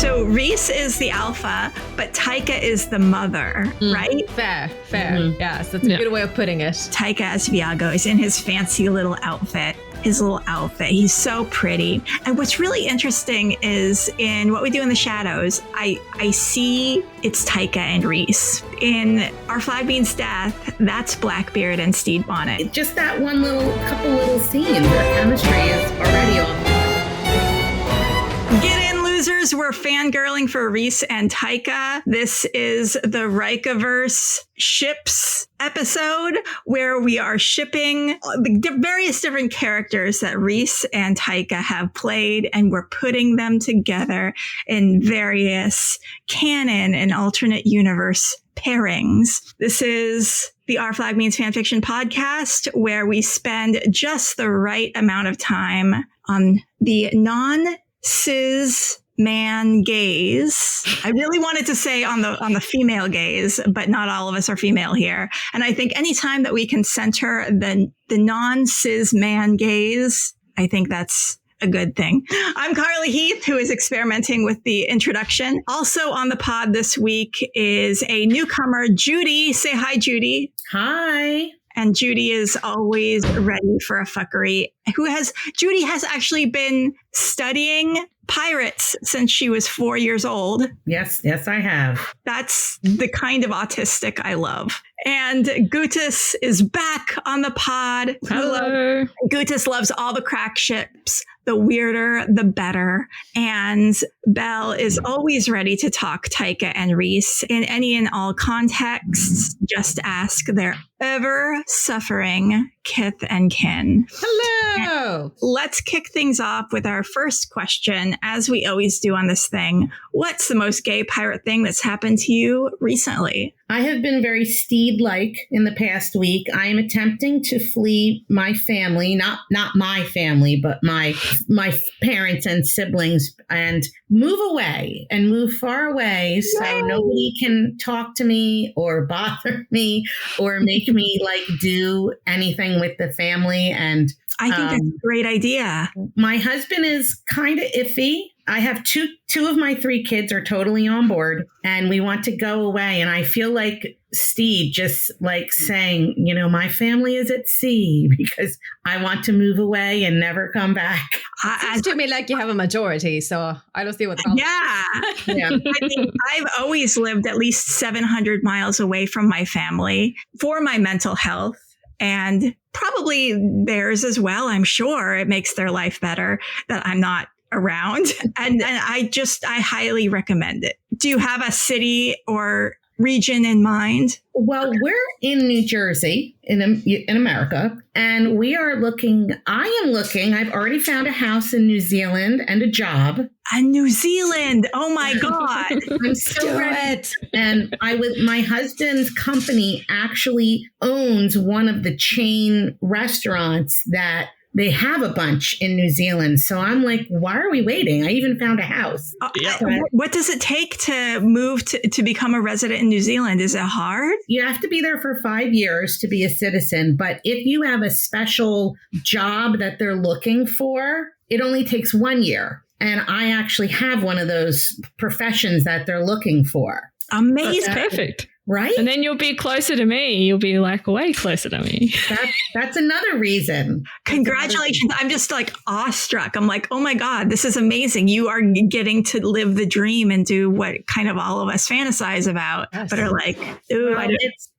So Rhys is the alpha, but Taika is the mother, right? Fair. Yes, that's a good way of putting it. Taika as Viago is in his fancy little outfit. He's so pretty. And what's really interesting is in What We Do in the Shadows, I see it's Taika and Rhys. In Our Flag Means Death, that's Blackbeard and Steed Bonnet. Just that couple little scenes, their chemistry is already on. Get in, losers. We're fangirling for Rhys and Taika. This is the Rhaikaverse ships episode where we are shipping the various different characters that Rhys and Taika have played, and we're putting them together in various canon and alternate universe pairings. This is the Our Flag Means Fanfiction podcast, where we spend just the right amount of time on the non-cis man gaze. I really wanted to say on the female gaze, but not all of us are female here. And I think anytime that we can center the non-cis man gaze, I think that's a good thing. I'm Carly Heath, who is experimenting with the introduction. Also on the pod this week is a newcomer, Judy. Say hi, Judy. Hi. And Judy is always ready for a fuckery. Judy has actually been studying pirates since she was 4 years old. Yes, I have. That's the kind of autistic I love. And Gutis is back on the pod. Hello. Gutis loves all the crack ships. The weirder, the better. And Belle is always ready to talk Taika and Rhys in any and all contexts. Just ask their ever-suffering kith and kin. Hello. And let's kick things off with our first question, as we always do on this thing. What's the most gay pirate thing that's happened to you recently? I have been very Steed-like in the past week. I am attempting to flee my family, not my family, but my parents and siblings, and move away and move far away so nobody can talk to me or bother me or make me do anything with the family. And I think that's a great idea. My husband is kind of iffy. I have two of my 3 kids are totally on board, and we want to go away. And I feel like Steed just saying, my family is at sea because I want to move away and never come back. Seems to me like you have a majority, so I don't see what's wrong. Yeah. I think I've always lived at least 700 miles away from my family for my mental health. And probably theirs as well. I'm sure it makes their life better that I'm not around. And I highly recommend it. Do you have a city or region in mind? Well, we're in New Jersey in America, and we are looking. I've already found a house in New Zealand and a job. New Zealand. Oh my God. I'm so ready. And my husband's company actually owns one of the chain restaurants that they have a bunch in New Zealand. So I'm like, why are we waiting? I even found a house. What does it take to move to become a resident in New Zealand? Is it hard? You have to be there for 5 years to be a citizen. But if you have a special job that they're looking for, it only takes 1 year. And I actually have one of those professions that they're looking for. Amazing. That's perfect. Right? And then you'll be closer to me. You'll be way closer to me. That's another reason. Congratulations. I'm just awestruck. I'm like, oh my God, this is amazing. You are getting to live the dream and do what kind of all of us fantasize about, yes. But are like, ooh, well,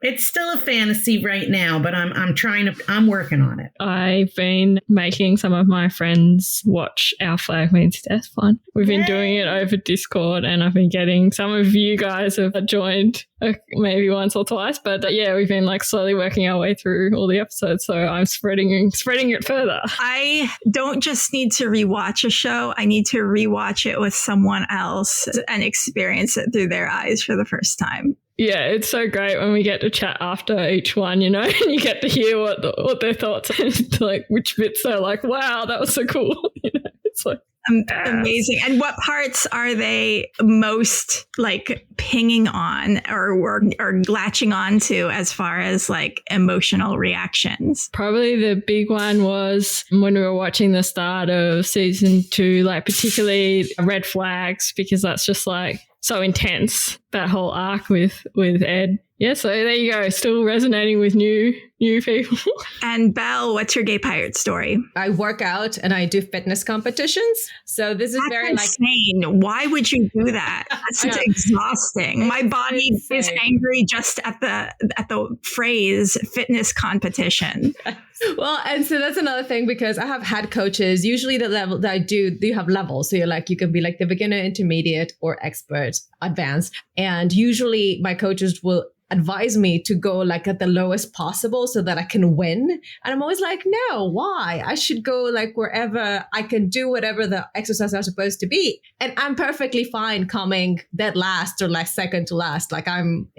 it's still a fantasy right now, but I'm working on it. I've been making some of my friends watch Our Flag Means Death fun. We've been doing it over Discord, and I've been getting some of you guys have joined maybe once or twice, but we've been slowly working our way through all the episodes, so I'm spreading it further. I don't just need to rewatch a show, I need to rewatch it with someone else and experience it through their eyes for the first time. Yeah, it's so great when we get to chat after each one, and you get to hear what their thoughts are, which bits are wow, that was so cool. It's Amazing. And what parts are they most like pinging on or latching on to as far as like emotional reactions? Probably the big one was when we were watching the start of season 2, like particularly red flags, because that's just like so intense, that whole arc with Ed. Yeah, so there you go. Still resonating with new people. And Belle, what's your gay pirate story? I work out and I do fitness competitions. So this is That's very insane. Why would you do that? That's exhausting. My body is angry just at the phrase fitness competition. Well, and so that's another thing, because I have had coaches. Usually the level that I do, you have levels. So you can be like the beginner, intermediate, or expert, advanced. And usually my coaches will advise me to go like at the lowest possible so that I can win. And I'm always like, no, why? I should go like wherever I can do whatever the exercises are supposed to be. And I'm perfectly fine coming dead last or like second to last. Like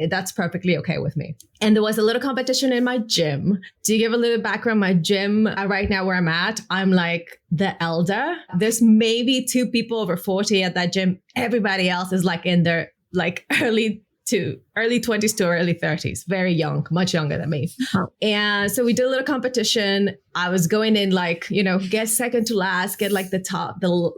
that's perfectly okay with me. And there was a little competition in my gym. To give a little background, my gym right now where I'm at, I'm like the elder. There's maybe 2 people over 40 at that gym. Everybody else is like in their like early 20s to early 30s, very young, much younger than me. Oh. And so we did a little competition. I was going in like, get second to last, get like the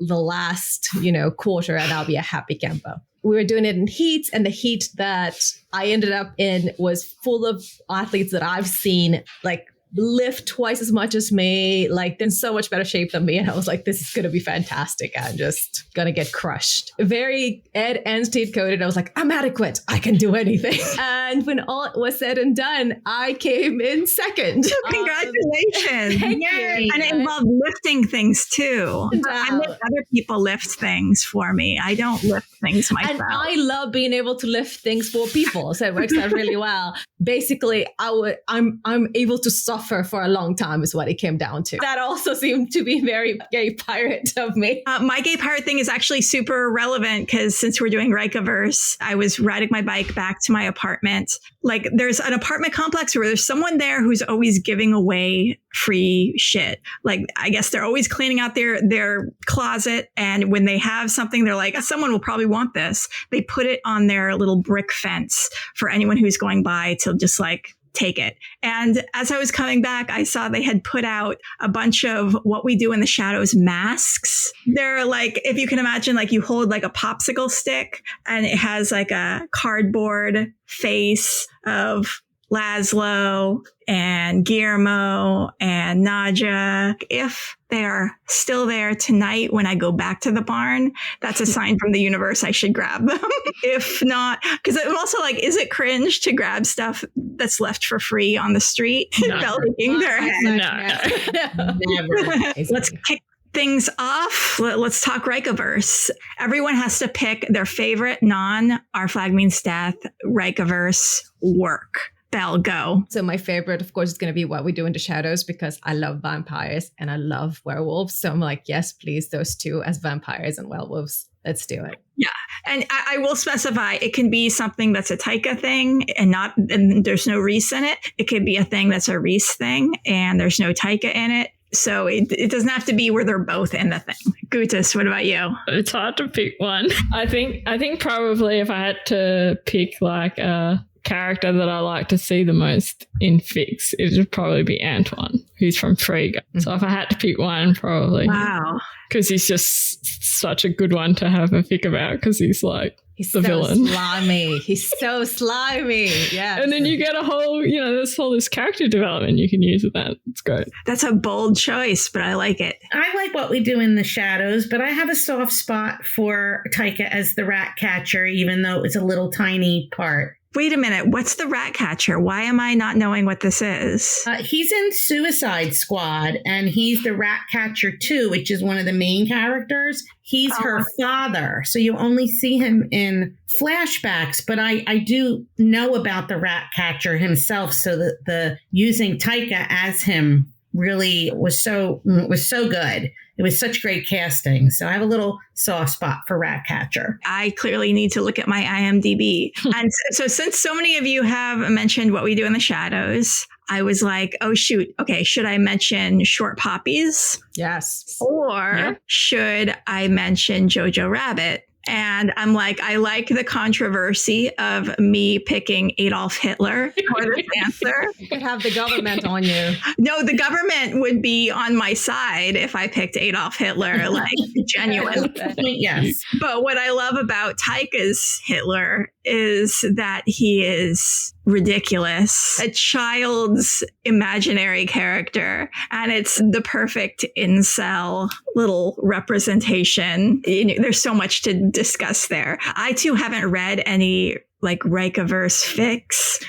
last, quarter, and I'll be a happy camper. We were doing it in heats, and the heat that I ended up in was full of athletes that I've seen like lift twice as much as me, like in so much better shape than me. And I was like, this is going to be fantastic. I'm just going to get crushed. Very Ed and Steve coded. I was like, I'm adequate. I can do anything. And when all was said and done, I came in second. Congratulations. Thank you. And it involved lifting things too. I make other people lift things for me. I don't lift things myself. And I love being able to lift things for people. So it works out really well. Basically, I'm able to suffer for a long time is what it came down to. That also seemed to be very gay pirate of me. My gay pirate thing is actually super relevant because since we're doing Rhaikaverse, I was riding my bike back to my apartment. Like there's an apartment complex where there's someone there who's always giving away free shit. Like I guess they're always cleaning out their closet. And when they have something, they're like, someone will probably want this. They put it on their little brick fence for anyone who's going by to just like take it. And as I was coming back, I saw they had put out a bunch of What We Do in the Shadows masks. They're like, if you can imagine, like you hold like a popsicle stick and it has like a cardboard face of Laszlo and Guillermo and Nadja. If they are still there tonight when I go back to the barn, that's a sign from the universe I should grab them. If not, because it also like, is it cringe to grab stuff that's left for free on the street? No. Their head? No. Never. Let's kick things off. Let's talk Rhaikaverse. Everyone has to pick their favorite non-Our Flag Means Death Rhaikaverse work. Belle, go. So my favorite, of course, is going to be What We Do in the Shadows because I love vampires and I love werewolves. So I'm like, yes, please, those two as vampires and werewolves. Let's do it. Yeah. And I will specify it can be something that's a Taika thing and there's no Rhys in it. It could be a thing that's a Rhys thing and there's no Taika in it. So it doesn't have to be where they're both in the thing. Gutis, what about you? It's hard to pick one. I think probably if I had to pick like a character that I like to see the most in fics, it would probably be Antoine, who's from Frigga. Mm-hmm. So if I had to pick one, probably. Wow. Because he's just such a good one to have a fic about because he's like He's the so villain. Slimy. He's so slimy. Yeah. And then you get a whole, this character development you can use with that. It's great. That's a bold choice, but I like it. I like What We Do in the Shadows, but I have a soft spot for Taika as the rat catcher, even though it's a little tiny part. Wait a minute. What's the rat catcher? Why am I not knowing what this is? He's in Suicide Squad, and he's the rat catcher too, which is one of the main characters. He's her father, so you only see him in flashbacks. But I do know about the rat catcher himself, so that the using Taika as him really was so good. It was such great casting. So I have a little soft spot for Ratcatcher. I clearly need to look at my IMDb. And so since so many of you have mentioned What We Do in the Shadows, I was like, oh, shoot. Okay, should I mention Short Poppies? Yes. Or should I mention Jojo Rabbit? And I'm like, I like the controversy of me picking Adolf Hitler for this answer. You could have the government on you. No, the government would be on my side if I picked Adolf Hitler, like genuine. Yes. But what I love about Taika's Hitler is that he is ridiculous, a child's imaginary character, and it's the perfect incel little representation. There's so much to discuss there. I too haven't read any like Rhaikaverse fics,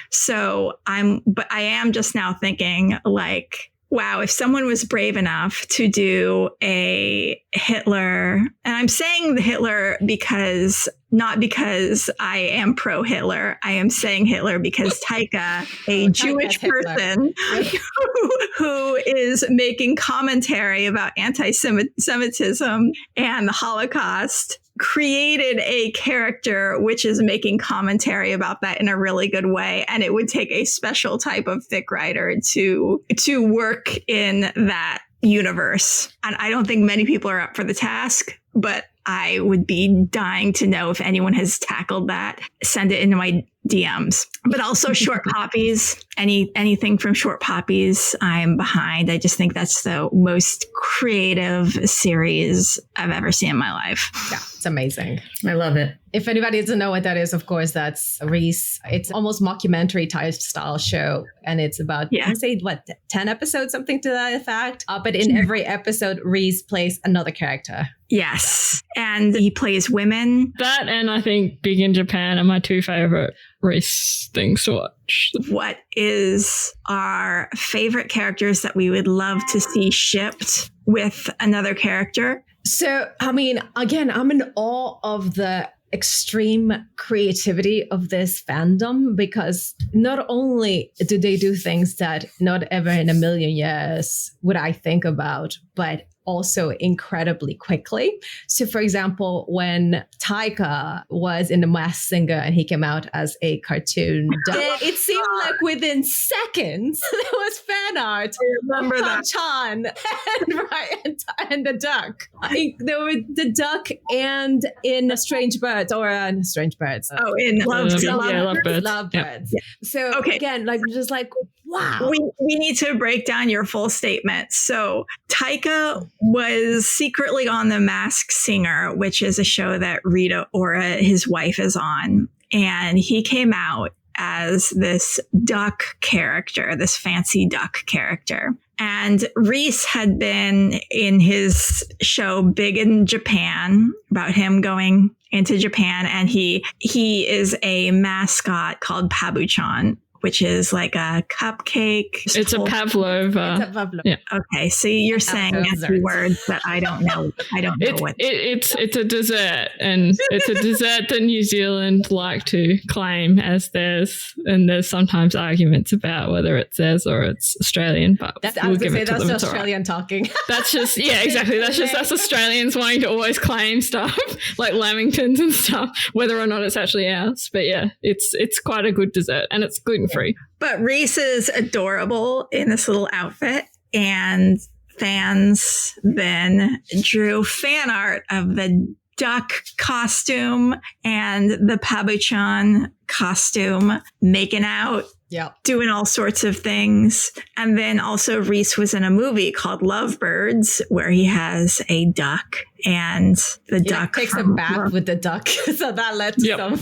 but I am just now thinking like, wow, if someone was brave enough to do a Hitler, and I'm saying the Hitler not because I am pro-Hitler, I am saying Hitler because Taika, a Jewish person who is making commentary about anti-Semitism and the Holocaust, created a character which is making commentary about that in a really good way. And it would take a special type of fic writer to work in that universe. And I don't think many people are up for the task, but I would be dying to know if anyone has tackled that. Send it into my DMs. But also Short Poppies, anything from Short Poppies, I'm behind. I just think that's the most creative series I've ever seen in my life. Yeah, it's amazing. I love it. If anybody doesn't know what that is, of course, that's Rhys. It's almost mockumentary type style show. And it's about, I say, 10 episodes, something to that effect. But in every episode, Rhys plays another character. Yes. And he plays women. That and I think Big in Japan are my two favorite Rhys things to watch. What is our favorite characters that we would love to see shipped with another character? So, I mean, again, I'm in awe of the extreme creativity of this fandom, because not only do they do things that not ever in a million years would I think about, but also incredibly quickly. So for example, when Taika was in The Masked Singer and he came out as a cartoon duck, it seemed like within seconds there was fan art. I remember that. Chan and the duck. There were the duck and in Strange Birds. in Lovebirds. Lovebirds. Yeah. So again, like just like, wow. We need to break down your full statement. So Taika was secretly on The Masked Singer, which is a show that Rita Ora, his wife, is on. And he came out as this duck character, this fancy duck character. And Rhys had been in his show Big in Japan, about him going into Japan. And he is a mascot called Pabuchan, which is like a cupcake. It's a pavlova. It's a pavlova. Yeah. Okay, so you're saying a few words that I don't know. It's a dessert, and it's a dessert that New Zealand like to claim as theirs. And there's sometimes arguments about whether it's theirs or it's Australian, but That's Australian talking. That's just exactly. That's us Australians wanting to always claim stuff like lamingtons and stuff, whether or not it's actually ours. But yeah, it's quite a good dessert, and it's gluten free. But Rhys is adorable in this little outfit, and fans then drew fan art of the duck costume and the Pabuchan costume, making out, doing all sorts of things. And then also Rhys was in a movie called Lovebirds, where he has a duck, and the duck takes a bath with the duck. So that led to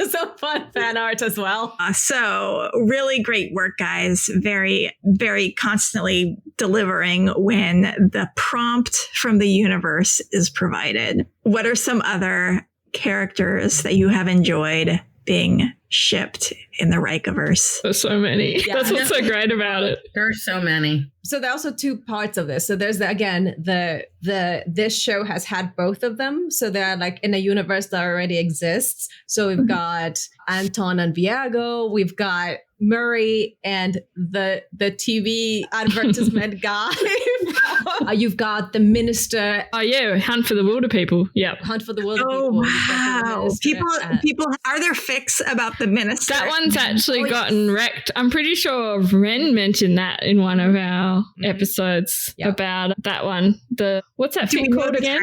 some fun fan art as well. So really great work, guys. Very, very constantly delivering when the prompt from the universe is provided. What are some other characters that you have enjoyed being shipped in the Rhaikaverse? There's so many. Yeah, that's what's so great about it. There are so many. So there are also two parts of this. So there's this show has had both of them. So they're like in a universe that already exists. So we've got Anton and Viago. We've got Murray and the TV advertisement guy. You've got the minister. Oh yeah, Hunt for the Wilder People. Yeah, Hunt for the Wilder People. Wow. minister people, are there fics about the minister? That one's actually gotten wrecked. I'm pretty sure Ren mentioned that in one of our episodes about that one. What's that fic called again?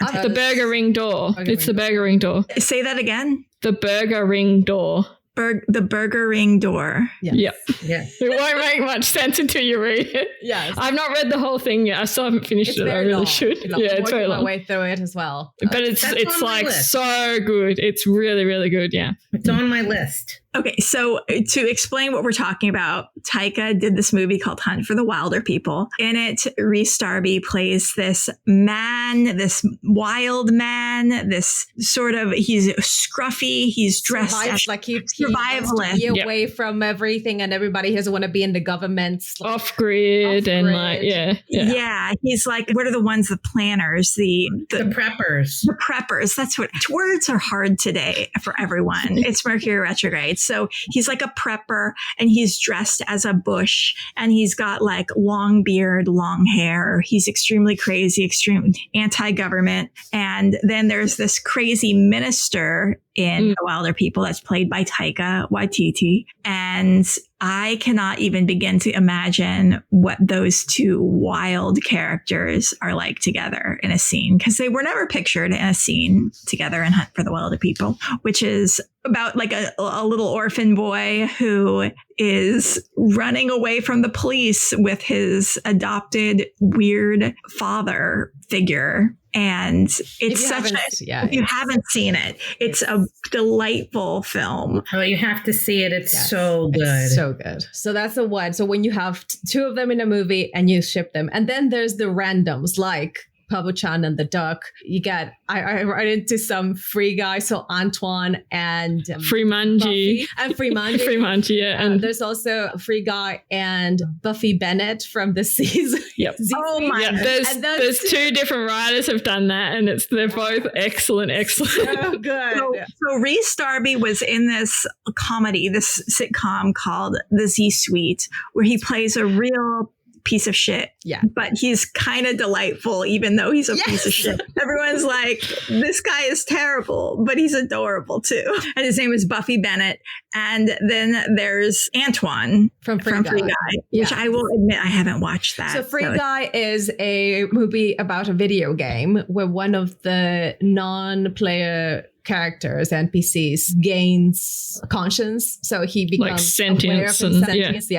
The Burger Ring Door. It's the Burger Ring Door. Say that again. The Burger Ring Door. The Burger Ring Door. Yes. Yep. Yeah. It won't make much sense until you read it. Yes. I've not read the whole thing yet. I still haven't finished it. I really should. Yeah, it's very long. I'm working my way through it as well. But it's like so good. It's really, really good. Yeah. It's on my list. Okay, so to explain what we're talking about, Taika did this movie called Hunt for the Wilder People. In it, Rhys Darby plays this man, this wild man, this sort of, he's scruffy, he's dressed as like he survivalist. He away from everything and everybody. He doesn't want to be in the government's off-grid and like, yeah. He's like, what are the ones, the planners, the preppers. The preppers, that's what, words are hard today for everyone. It's Mercury retrograde. So he's like a prepper and he's dressed as a bush and he's got like long beard, long hair. He's extremely crazy, extreme anti-government. And then there's this crazy minister in The Wilder People that's played by Taika Waititi. And I cannot even begin to imagine what those two wild characters are like together in a scene, because they were never pictured in a scene together in Hunt for the Wilder People, which is about like a little orphan boy who is running away from the police with his adopted weird father figure. And it's if you haven't seen it, it's a delightful film. Oh, you have to see it. It's so good. It's so good. So that's the one. So when you have two of them in a movie and you ship them, and then there's the randoms like Pablo Chan and the Duck. You get, I run into some free guys, so Antoine and Freemanji. And Freemanji. Freemanji, yeah. And there's also a free guy and Buffy Bennett from the season. Yep. Oh my! Yeah, there's two different writers have done that, and they're both excellent. So good. So Rhys Darby was in this comedy, this sitcom called The Z Suite, where he plays a real piece of shit. Yeah. But he's kind of delightful, even though he's a piece of shit. Everyone's like, this guy is terrible, but he's adorable too. And his name is Buffy Bennett. And then there's Antoine from Free Guy, which I will admit I haven't watched that. So Free Guy is a movie about a video game where one of the non-player characters, NPCs, gains conscience. So he becomes like sentience.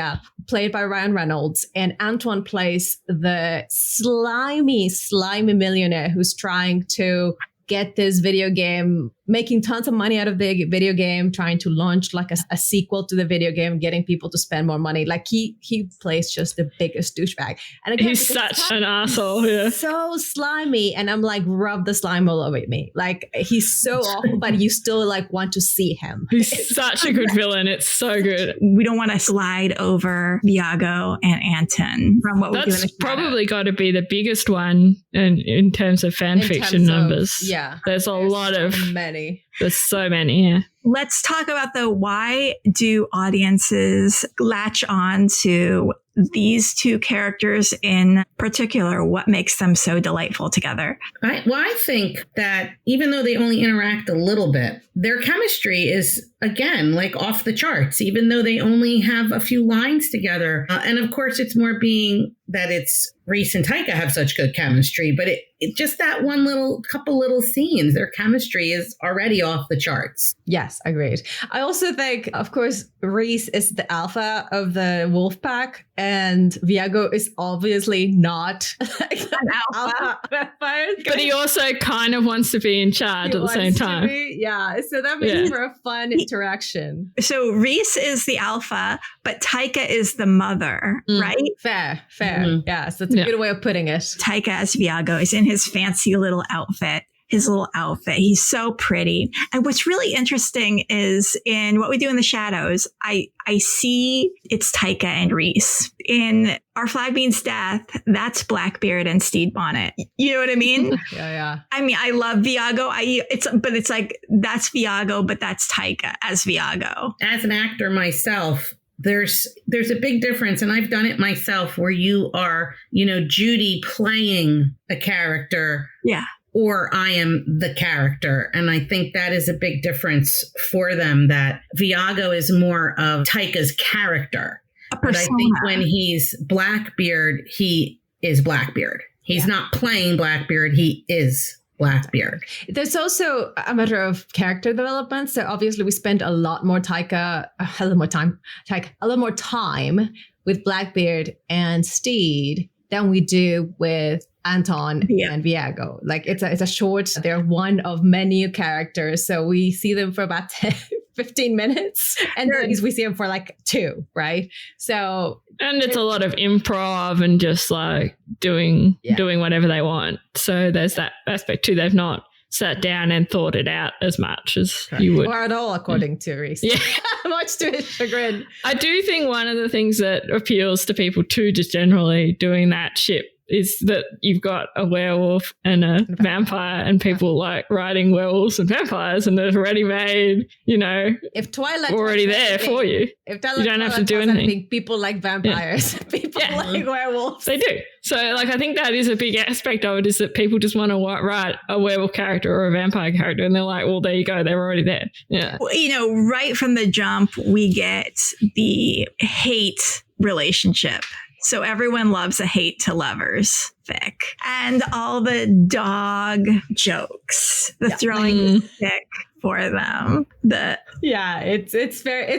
Played by Ryan Reynolds. And Antoine plays the slimy millionaire who's trying to get this video game, making tons of money out of the video game, trying to launch like a sequel to the video game, getting people to spend more money. Like he plays just the biggest douchebag. And again, he's such an asshole. Yeah. So slimy. And I'm like, rub the slime all over me. Like he's so awful, but you still like want to see him. He's such a good villain. It's so good. We don't want to slide over Viago and Anton from what we do in the That's probably got to be the biggest one in terms of fan fiction numbers. There's a lot of many. There's so many, yeah. Let's talk about why do audiences latch on to these two characters in particular? What makes them so delightful together? I think that even though they only interact a little bit, their chemistry is, again, like off the charts, even though they only have a few lines together. And of course, it's more being that it's Rhys and Taika have such good chemistry, but it just that couple little scenes, their chemistry is already off the charts. Yes, agreed. I also think, of course, Rhys is the alpha of the wolf pack, and Viago is obviously not like an alpha. But he also kind of wants to be in charge at the same time. So that makes for a fun interaction. So Rhys is the alpha, but Taika is the mother, right? Fair. Mm-hmm. Yes, that's a good way of putting it. Taika as Viago is in his fancy little outfit. He's so pretty. And what's really interesting is in What We Do in the Shadows, I see it's Taika and Rhys. In Our Flag Means Death, that's Blackbeard and Stede Bonnet. You know what I mean? Yeah. I mean, I love Viago. It's like, that's Viago, but that's Taika as Viago. As an actor myself, there's a big difference, and I've done it myself, where you are, Judy playing a character. Yeah. or I am the character. And I think that is a big difference for them, that Viago is more of Taika's character. But I think when he's Blackbeard, he is Blackbeard. He's not playing Blackbeard. He is Blackbeard. There's also a matter of character development. So obviously we spend a lot more time with Blackbeard and Steed than we do with Anton and Viago. Like it's a short, they're one of many characters. So we see them for about 15 minutes and then we see them for like 2, right? So and it's a lot of improv and just like doing whatever they want. So there's that aspect too. They've not sat down and thought it out as much as you would. Or at all, according to Rhys. Yeah. Much to his chagrin. I do think one of the things that appeals to people too, just generally doing that ship, is that you've got a werewolf and a vampire, and people like writing werewolves and vampires, and there's ready-made, if Twilight already there for you. If you don't have to do anything. People like vampires. People like werewolves. They do. So like I think that is a big aspect of it, is that people just want to write a werewolf character or a vampire character, and they're like, well, there you go, they're already there. Yeah. Right from the jump, we get the hate relationship. So everyone loves a hate to lovers fic, and all the dog jokes, the throwing the stick for them. It's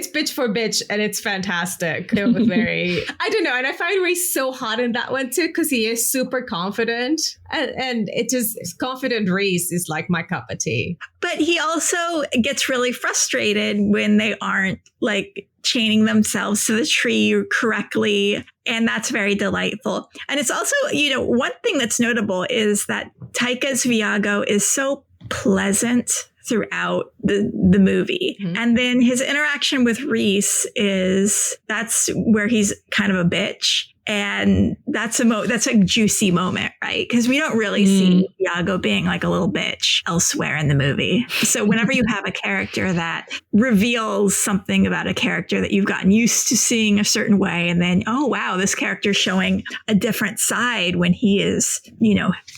bitch for bitch, and it's fantastic. It was very, I don't know, and I find Rhys so hot in that one too, because he is super confident, and it just, confident Rhys is like my cup of tea. But he also gets really frustrated when they aren't like chaining themselves to the tree correctly. And that's very delightful. And it's also, one thing that's notable is that Taika's Viago is so pleasant throughout the movie. Mm-hmm. And then his interaction with Rhys that's where he's kind of a bitch. And that's a juicy moment, right? Because we don't really see Viago being like a little bitch elsewhere in the movie. So whenever you have a character that reveals something about a character that you've gotten used to seeing a certain way, and then, oh, wow, this character's showing a different side when he is,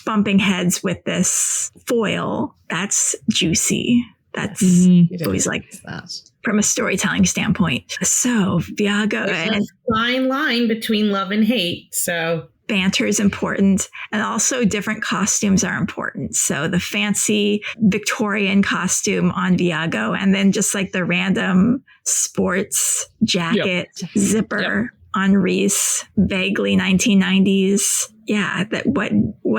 bumping heads with this foil, that's juicy. That's always like that. From a storytelling standpoint. So Viago, there's a fine line between love and hate. So banter is important, and also different costumes are important. So the fancy Victorian costume on Viago, and then just like the random sports jacket zipper on Rhys, vaguely 1990s. Yeah, what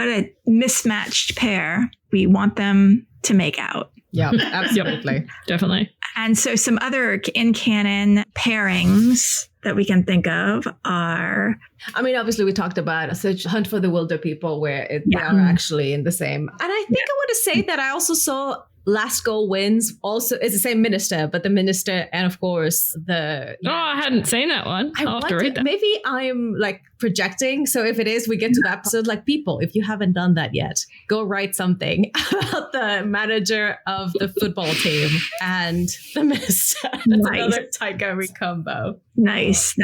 a mismatched pair. We want them to make out. Yeah, absolutely. Definitely. And so some other in-canon pairings that we can think of are... I mean, obviously we talked about such Hunt for the Wilder People, where they are actually in the same... And I think I want to say that I also saw Last Goal Wins also is the same minister, but the minister and of course the... I hadn't seen that one. I'll have to read that. Maybe I'm like projecting. So if it is, we get to that episode. Like, people, if you haven't done that yet, go write something about the manager of the football team and the minister. That's another Taika combo. Nice.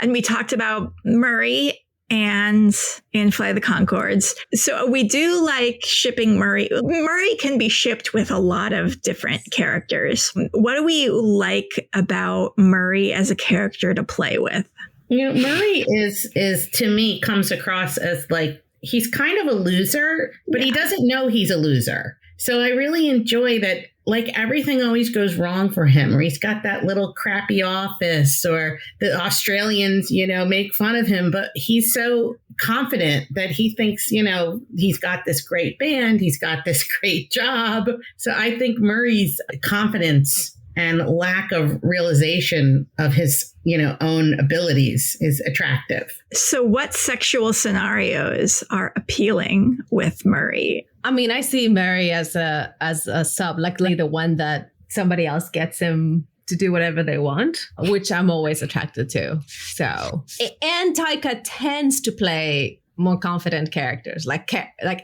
And we talked about Murray and in Fly the Conchords. So we do like shipping Murray. Murray can be shipped with a lot of different characters. What do we like about Murray as a character to play with? Murray is to me comes across as like, he's kind of a loser, but he doesn't know he's a loser. So I really enjoy that. Like, everything always goes wrong for him, or he's got that little crappy office, or the Australians, make fun of him. But he's so confident that he thinks, he's got this great band, he's got this great job. So I think Murray's confidence and lack of realization of his, own abilities is attractive. So what sexual scenarios are appealing with Murray? I mean, I see Murray as a sub, like the one that somebody else gets him to do whatever they want, which I'm always attracted to. So, and Taika tends to play more confident characters, like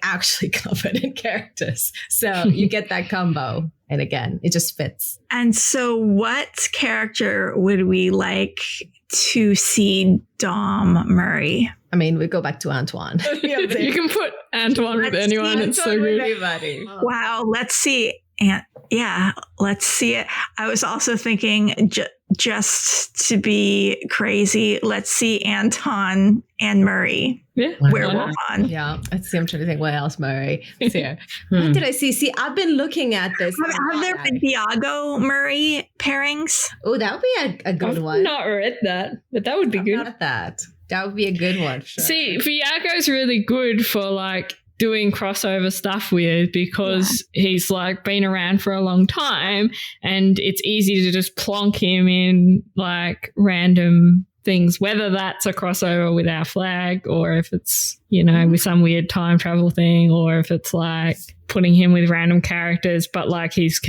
actually confident characters. So you get that combo. And again, it just fits. And so what character would we like to see Dom Murray? I mean, we go back to Antoine. You can put Antoine with anyone. It's so good. Everybody. Wow. Let's see. Let's see it. I was also thinking just to be crazy, let's see Anton and Murray. Yeah. Werewolf on. Yeah. Let's see. I'm trying to think what else Murray is here. What did I see? See, I've been looking at this. Have there been Diago Murray pairings? Oh, that would be a good one. I've not read that, but that would be good. Not that. That would be a good one. Sure. See, Viago's really good for like doing crossover stuff with, because he's like been around for a long time and it's easy to just plonk him in like random things, whether that's a crossover with our flag or if it's, you know, with some weird time travel thing, or if it's like putting him with random characters, but like he's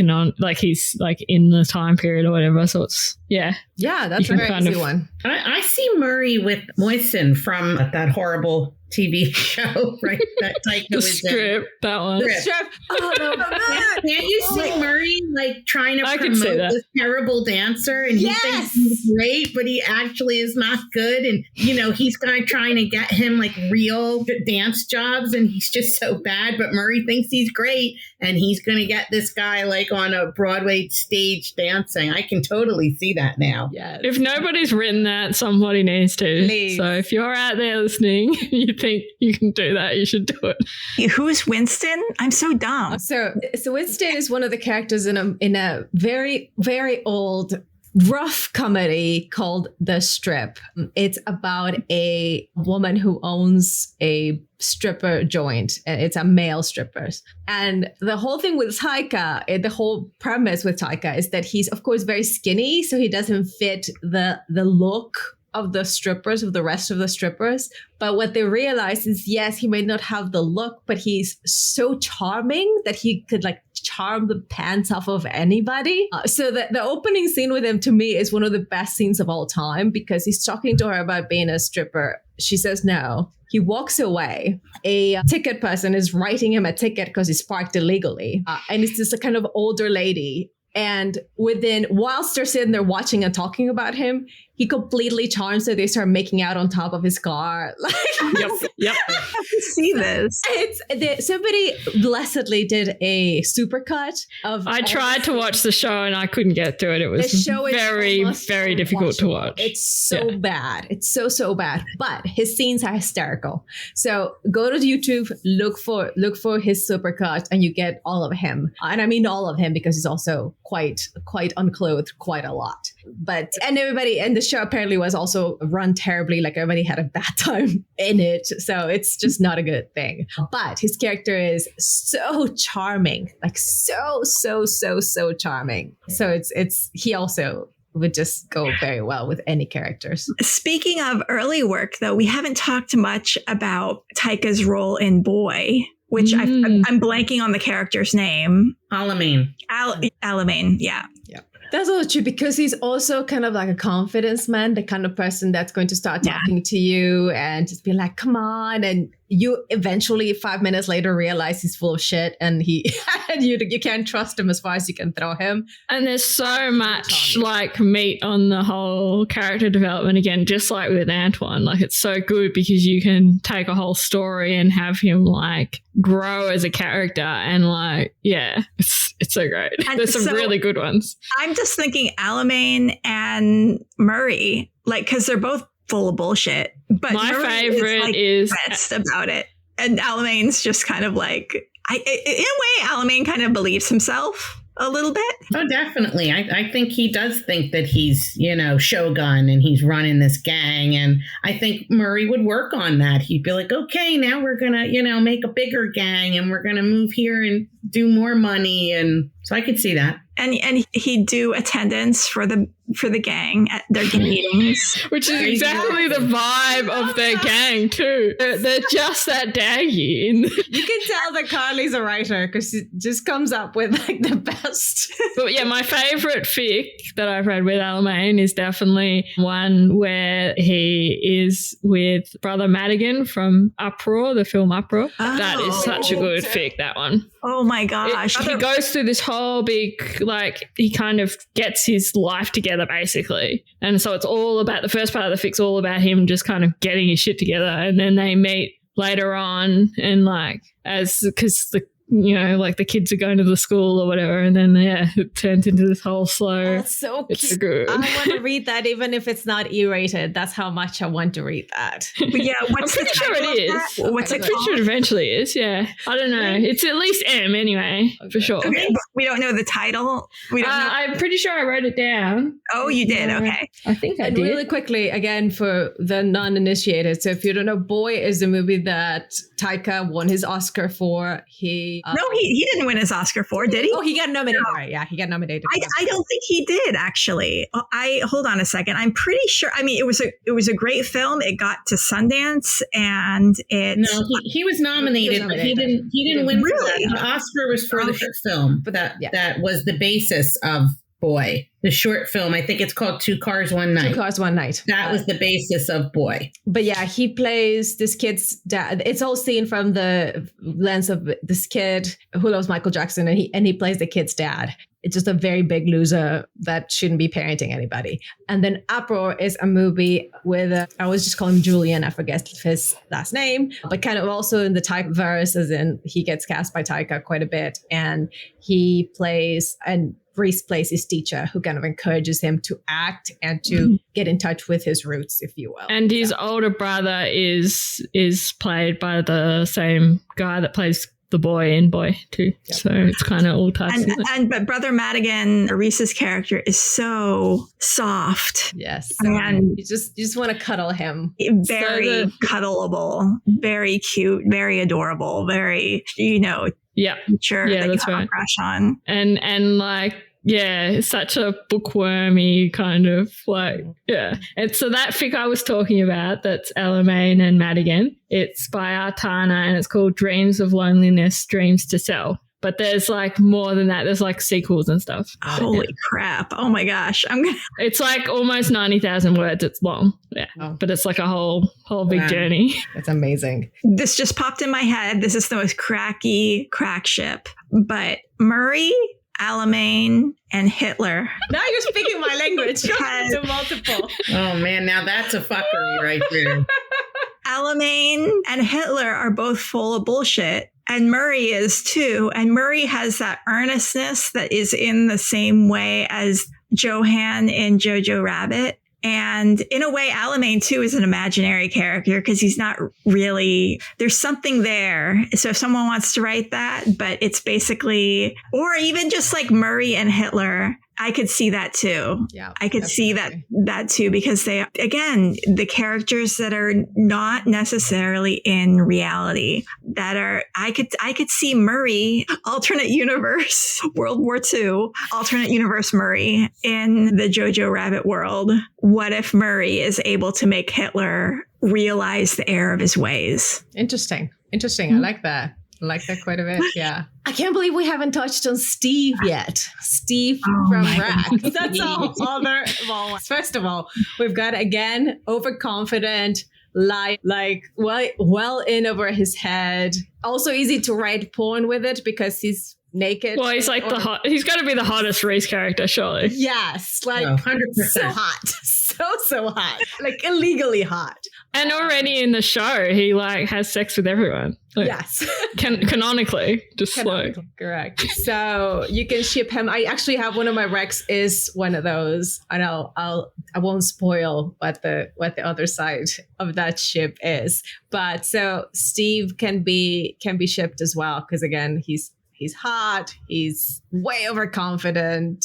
like in the time period or whatever. So it's, yeah, that's a very easy one. I see Murray with Moisten from that horrible TV show, right? That Taika the was strip, that one. Strip. Oh, no. Can't you see Murray like trying to promote this terrible dancer, and he thinks he's great, but he actually is not good, and you know he's trying to get him like real dance jobs, and he's just so bad. But Murray thinks he's great, and he's going to get this guy like on a Broadway stage dancing. I can totally see that now. Yes. If nobody's written that, somebody needs to. Please. So if you're out there listening, you think you can do that, you should do it. Who's Winston? I'm so dumb. So Winston is one of the characters in a very, very old rough comedy called The Strip. It's about a woman who owns a stripper joint. It's a male strippers. And the whole thing with Taika, the whole premise with Taika is that he's of course very skinny, so he doesn't fit the look of the strippers, of the rest of the strippers. But what they realize is, yes, he may not have the look, but he's so charming that he could like charm the pants off of anybody. So the opening scene with him to me is one of the best scenes of all time, because he's talking to her about being a stripper. She says no. He walks away. A ticket person is writing him a ticket because he's parked illegally. And it's just a kind of older lady. And whilst they're sitting there watching and talking about him, he completely charms her. They start making out on top of his car. Yep. I see this. Somebody blessedly did a supercut of. I tried to watch the show and I couldn't get through it. It was very, very difficult to watch. It's so bad. It's so bad. But his scenes are hysterical. So go to YouTube, look for his supercut, and you get all of him. And I mean all of him because he's also quite unclothed quite a lot. And everybody, and the show apparently was also run terribly. Like everybody had a bad time in it. So it's just not a good thing. But his character is so charming, like so charming. So he also would just go very well with any characters. Speaking of early work, though, we haven't talked much about Taika's role in Boy, which I'm blanking on the character's name. Alamein. Alamein, yeah. That's also true, because he's also kind of like a confidence man, the kind of person that's going to start talking to you and just be like, come on. And you eventually 5 minutes later realize he's full of shit, and you can't trust him as far as you can throw him. And there's so much like meat on the whole character development again, just like with Antoine. Like it's so good because you can take a whole story and have him like grow as a character, and like, yeah, it's so great. And there's some really good ones. I'm just thinking Alamein and Murray, like, because they're both full of bullshit. But my Murray favorite is best about it, and Alamain's just kind of like, in a way, Alamein kind of believes himself a little bit. Oh, definitely. I think he does think that he's, Shogun and he's running this gang. And I think Murray would work on that. He'd be like, okay, now we're going to, make a bigger gang and we're going to move here and do more money. And so I could see that. And he'd do attendance for the for the gang at their gang meetings. Which is exactly the vibe of their gang too. They're just that daggy. You can tell that Carly's a writer because she just comes up with like the best. But yeah, my favourite fic that I've read with Alamein is definitely one where he is with Brother Madigan from Uproar, the film Uproar. That is such a good fic, that one. Oh my gosh. He goes through this whole big, like, he kind of gets his life together basically. And so it's all about, the first part of the fic's all about him just kind of getting his shit together. And then they meet later on and like, because the, you know, like the kids are going to the school or whatever, and then it turns into this whole slow. That's so it's cute. so good. I want to read that even if it's not E-rated. That's how much I want to read that. But yeah, I'm pretty sure it is. What's I'm it pretty called? sure it eventually is, yeah. I don't know. It's at least M anyway, for sure. Okay, but we don't know the title. We don't know. I'm pretty sure I wrote it down. Oh, you did? Okay. I think I And did. really quickly, again, for the non-initiated. So if you don't know, Boy is a movie that Taika won his Oscar for. He No, he didn't win his Oscar for, did he? Oh, he got nominated. Right, yeah, he got nominated. I don't think he did actually. Hold on a second. I'm pretty sure. I mean, it was a great film. It got to Sundance, and it. No, he was nominated, but he didn't win. Really? For that. The Oscar was for the short film that was the basis of Boy. The short film, I think it's called Two Cars, One Night. Two Cars, One Night. That was the basis of Boy. But yeah, he plays this kid's dad. It's all seen from the lens of this kid who loves Michael Jackson, and he plays the kid's dad. It's just a very big loser that shouldn't be parenting anybody. And then Uproar is a movie with, I always just call him Julian, I forget his last name, but kind of also in the Rhaikaverse, as in he gets cast by Taika quite a bit. And he plays, and Rhys plays his teacher who kind of encourages him to act and to get in touch with his roots, if you will. And his older brother is played by the same guy that plays the boy in Boy too. Yep. So it's kind of all touched. But Brother Madigan, Rhys's character, is so soft. Yes. And you just want to cuddle him. Very cuddleable, very cute, very adorable, very, yeah, sure yeah, that that's you have right. a crush on. And like, yeah, such a bookwormy kind of like, yeah. And so that fic I was talking about, that's Alamein and Madigan, it's by Artana and it's called Dreams of Loneliness, Dreams to Sell. But there's like more than that. There's like sequels and stuff. Holy crap. Oh my gosh. It's like almost 90,000 words. It's long. Yeah. Oh. But it's like a whole big journey. It's amazing. This just popped in my head. This is the most cracky crack ship. But Murray, Alamein, and Hitler. Now you're speaking my language. You're multiple. Oh man, now that's a fuckery right there. Alamein and Hitler are both full of bullshit. And Murray is too. And Murray has that earnestness that is in the same way as Johan in Jojo Rabbit. And in a way, Alamein too is an imaginary character because he's not really, there's something there. So if someone wants to write that, but it's basically, or even just like Murray and Hitler, I could see that too. Yeah, I could see that too, because they, again, the characters that are not necessarily in reality, that are, I could see Murray, alternate universe, World War II, alternate universe Murray in the Jojo Rabbit world. What if Murray is able to make Hitler realize the error of his ways? Interesting. I like that. I like that quite a bit. Yeah. I can't believe we haven't touched on Steve yet. Steve from Rack. That's a whole other. Well, first of all, we've got, again, overconfident, like well in over his head. Also easy to write porn with it because he's naked. Well, he's like he's got to be the hottest Rhys character, surely. Yes. Like 100%. so hot. So hot. Like illegally hot. And already in the show, he like has sex with everyone. Like, yes. Canonically, just slow. Correct. So you can ship him. I actually have one of my recs is one of those. I know I won't spoil what the other side of that ship is. But so Steve can be shipped as well because again he's He's hot. He's way overconfident.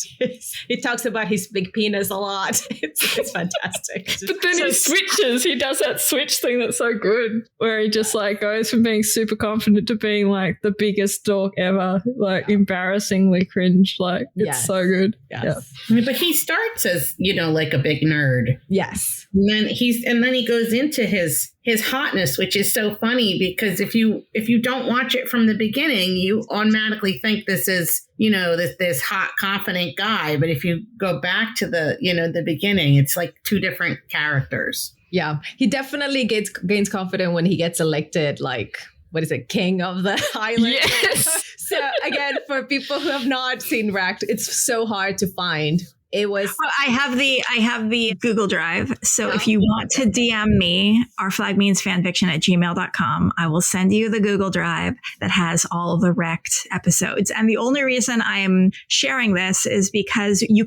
He talks about his big penis a lot. It's fantastic. But then he switches. He does that switch thing that's so good, where he just like goes from being super confident to being like the biggest dork ever, like embarrassingly cringe. Like it's so good. Yes. Yeah. But he starts as, like a big nerd. Yes. And then he goes into his hotness, which is so funny because if you don't watch it from the beginning, you automatically think this is, this hot, confident guy. But if you go back to the beginning, it's like two different characters. Yeah. He definitely gains confidence when he gets elected, like, what is it, king of the island? Yes. So again, for people who have not seen Wrecked, it's so hard to find. It was. I have the Google Drive. So if you want to DM me, ourflagmeansfanfiction@gmail.com, I will send you the Google Drive that has all of the Wrecked episodes. And the only reason I am sharing this is because you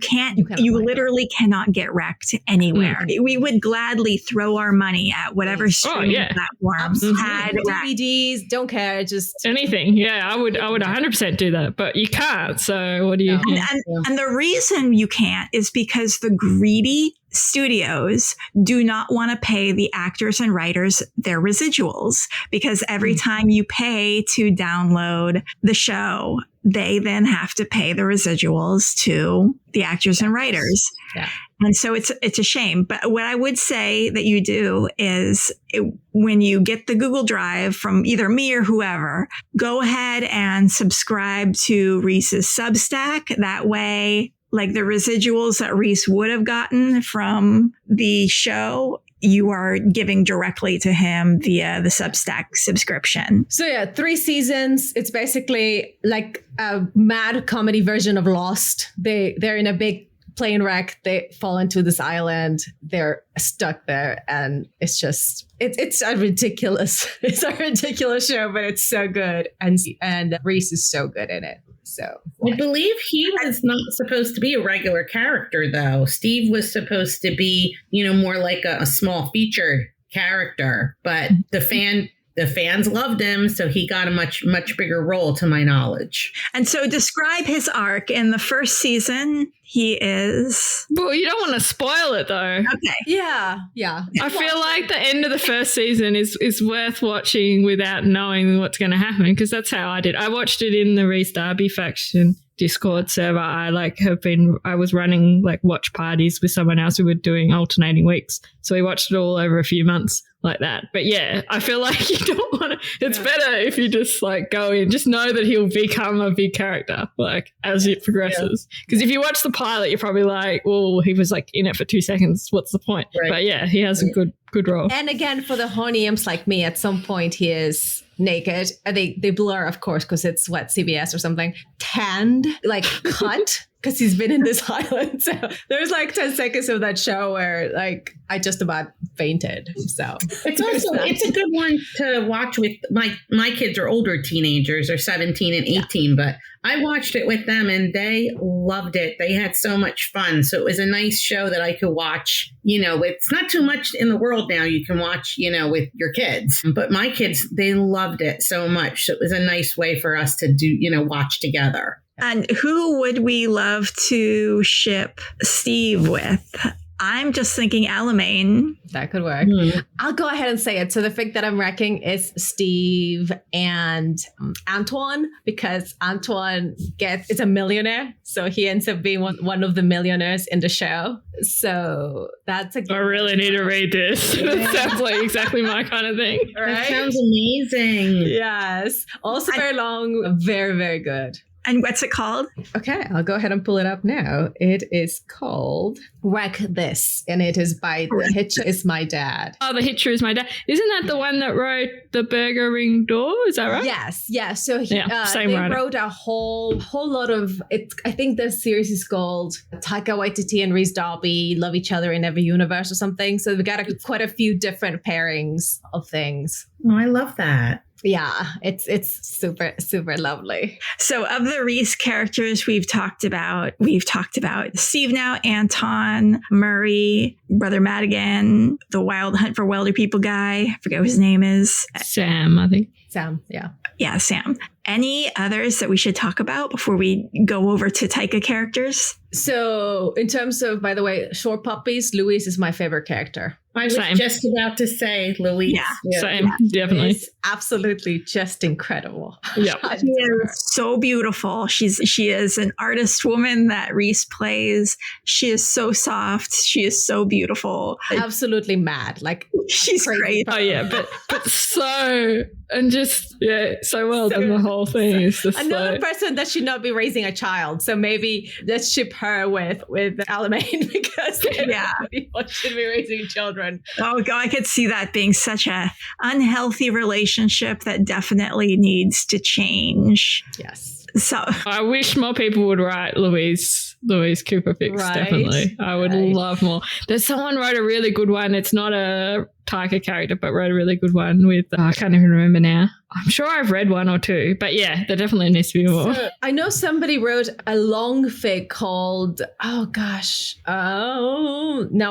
literally cannot get Wrecked anywhere. Mm-hmm. We would gladly throw our money at whatever streaming platform had DVDs. Don't care, just anything. Yeah, I would 100% do that, but you can't. So what do you? And the reason you can't is because the greedy studios do not want to pay the actors and writers their residuals, because every time you pay to download the show, they then have to pay the residuals to the actors and writers. Yeah. And so it's a shame. But what I would say that you do is when you get the Google Drive from either me or whoever, go ahead and subscribe to Rhys's Substack. That way, like the residuals that Rhys would have gotten from the show, you are giving directly to him via the Substack subscription. So 3 seasons. It's basically like a mad comedy version of Lost. They're in a big plane wreck. They fall into this island. They're stuck there, and it's a ridiculous show, but it's so good, and Rhys is so good in it. So I believe he was not supposed to be a regular character, though. Steve was supposed to be, more like a small featured character, but the fans loved him, so he got a much, much bigger role, to my knowledge. And so describe his arc. In the first season, he is... Well, you don't want to spoil it, though. Okay. Yeah. I feel like the end of the first season is worth watching without knowing what's going to happen, because that's how I did. I watched it in the Rhys Darby faction Discord server. I was running like watch parties with someone else who were doing alternating weeks. So we watched it all over a few months like that. But yeah, I feel like you don't want to, it's better if you just like go in, just know that he'll become a big character like as it progresses. Because if you watch the pilot, you're probably like, well, he was like in it for 2 seconds. What's the point? Right. But yeah, he has a good role. And again, for the horny imps like me, at some point he is naked. They blur, of course, because it's CBS or something. Tanned, like cut, because he's been in this island. So there's like 10 seconds of that show where like I just about fainted. So it's a good one to watch with my kids are older teenagers, are 17 and 18, but I watched it with them and they loved it. They had so much fun. So it was a nice show that I could watch, it's not too much in the world now you can watch, with your kids. But my kids, they loved it so much. So it was a nice way for us to do, watch together. And who would we love to ship Steve with? I'm just thinking Alamein. That could work. I'll go ahead and say it. So the fic that I'm wrecking is Steve and Antoine, because Antoine is a millionaire. So he ends up being one of the millionaires in the show. So that's a good I really need to read this. That sounds like exactly my kind of thing. Right? That sounds amazing. Yes. Also very long, very, very good. And what's it called? Okay, I'll go ahead and pull it up now. It is called Wreck This, and it is by The Hitcher Is My Dad. Oh, The Hitcher Is My Dad. Isn't that the one that wrote The Burger Ring Door? Is that right? Yes. So they writer. wrote a whole lot of it. I think the series is called Taika Waititi and Rhys Darby Love Each Other in Every Universe or something. So we got quite a few different pairings of things. Oh, I love that. Yeah, it's super, super lovely. So of the Rhys characters we've talked about Steve now, Anton, Murray, Brother Madigan, the Wild Hunt for Wilder People guy. I forget what his name is. Sam, I think. Sam, yeah. Yeah, Sam. any others that we should talk about before we go over to Taika characters? So in terms of, by the way, short puppies, Louise is my favorite character. I was Same. just about to say Louise. Yeah. Same, definitely. It's absolutely just incredible. Yeah. She is so beautiful. She is an artist woman that Rhys plays. She is so soft. She is so beautiful. Absolutely mad. Like She's crazy. great. Oh yeah, but so and just so well done. The whole thing is just Another person that should not be raising a child. So maybe let's ship her with Alamein because people should be raising children. Oh God, I could see that being such a unhealthy relationship that definitely needs to change. Yes. So I wish more people would write Louise Cooper fics. Right, Definitely, I would love more. There's someone wrote a really good one. It's not a Taika character, but wrote a really good one with I can't even remember now. I'm sure I've read one or two, but yeah, there definitely needs to be more. So, I know somebody wrote a long fic called now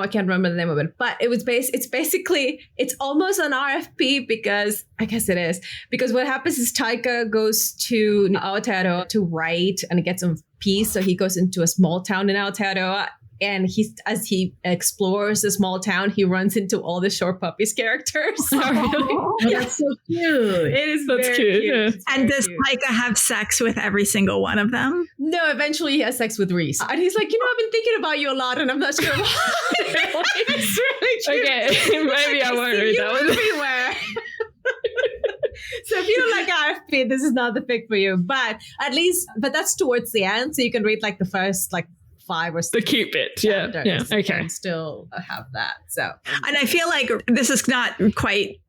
I can't remember the name of it, but it's almost an RFP because I guess it is, because what happens is Taika goes to Aotearoa to write and get some peace, so he goes into a small town in Aotearoa. And as he explores the small town, he runs into all the short puppies characters. Oh, that's so cute. It is That's very cute, cute. yeah. It's very and does cute. Taika have sex with every single one of them? No, eventually he has sex with Rhys. And he's like, I've been thinking about you a lot and I'm not sure why. It's really cute. Okay, maybe I won't read that one. Everywhere. So if you don't like RFP, this is not the fic for you. But that's towards the end. So you can read like the first 5 or 6. The cute bit, yeah, okay. And still have that. So, And I feel like this is not quite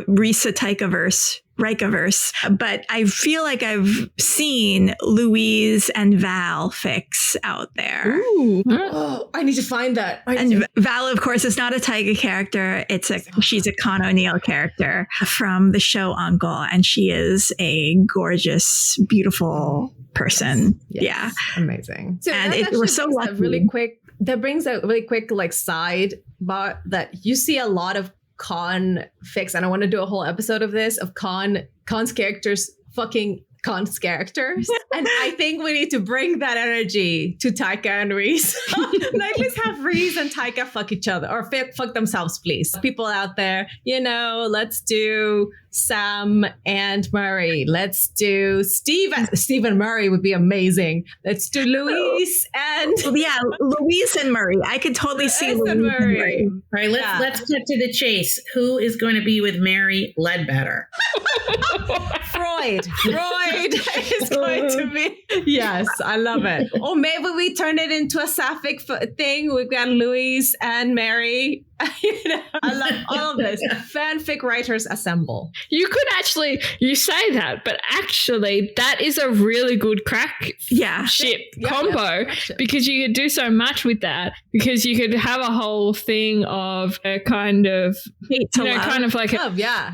Rhys and Taikaverse, Rhaikaverse, but I feel like I've seen Louise and Val fics out there. Ooh, oh, I need to find that. And Val, of course, is not a Taika character. She's a Con O'Neill character from the show Uncle, and she is a gorgeous, beautiful person. Yes. Yeah, Amazing. So and that we're so lucky. That brings a really quick side bar that you see a lot of con fics, and I want to do a whole episode of this of Con's characters fucking Con's characters. And I think we need to bring that energy to Taika and Rhys. Let's have Rhys and Taika fuck each other or fuck themselves, please. People out there, let's do Sam and Murray. Let's do Steve and Murray would be amazing. Let's do Louise and Louise and Murray. I could totally see Louise and and Murray. All right, let's cut to the chase. Who is going to be with Mary Ledbetter? Freud is going to be. Yes, I love it. Or maybe we turn it into a sapphic thing. We've got Louise and Mary. I love all of this. Fanfic writers assemble. you could actually, you say that, but actually that is a really good crack ship combo because you could do so much with that because you could have a whole thing of a kind of, kind of like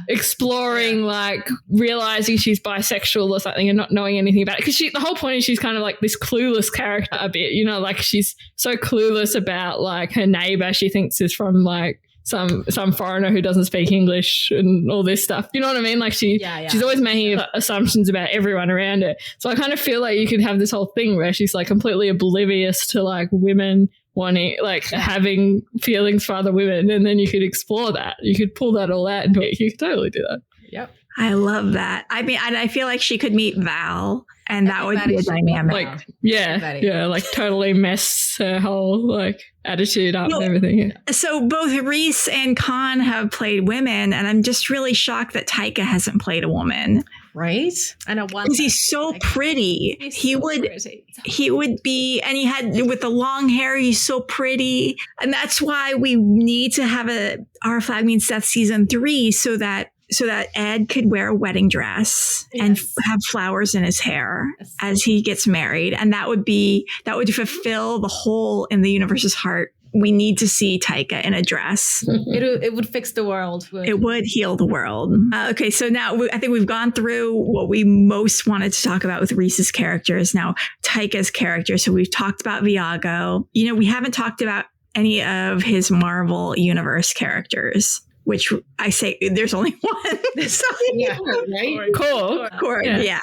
exploring, like realizing she's bisexual or something and not knowing anything about it. Because the whole point is she's kind of like this clueless character a bit, like she's so clueless about like her neighbor she thinks is from like some foreigner who doesn't speak English and all this stuff. You know what I mean? Like she's always making assumptions about everyone around her. So I kind of feel like you could have this whole thing where she's like completely oblivious to like women wanting, like having feelings for other women, and then you could explore that. You could pull that all out into it. You could totally do that. Yep. I love that. I mean, and I feel like she could meet Val, and that would be a dynamic. Like, like totally mess her whole like attitude up and everything. Yeah. So both Rhys and Con have played women, and I'm just really shocked that Taika hasn't played a woman. Right? And because he's so pretty. He would be, and he had with the long hair. He's so pretty, and that's why we need to have Our Flag Means Death season 3 so that Ed could wear a wedding dress and have flowers in his hair as he gets married. And that would fulfill the hole in the universe's heart. We need to see Taika in a dress. It would fix the world. It would heal the world. Okay, so now I think we've gone through what we most wanted to talk about with Rhys's characters. Now Taika's character. So we've talked about Viago. We haven't talked about any of his Marvel Universe characters. Which I say there's only one. Right? Cool. Yeah.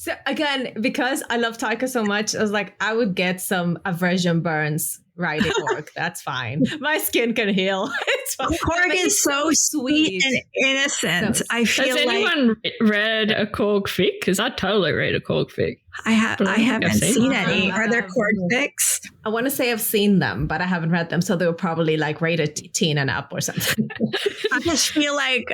So again, because I love Taika so much, I was like, I would get some aversion burns writing work. That's fine. My skin can heal. It's fine. Korg is so sweet and innocent. So, I feel Has anyone read a Korg fic? Because I totally read a Korg fic. I haven't seen any. Are there Korg fics? I want to say I've seen them, but I haven't read them. So they were probably like rated teen and up or something. I just feel like,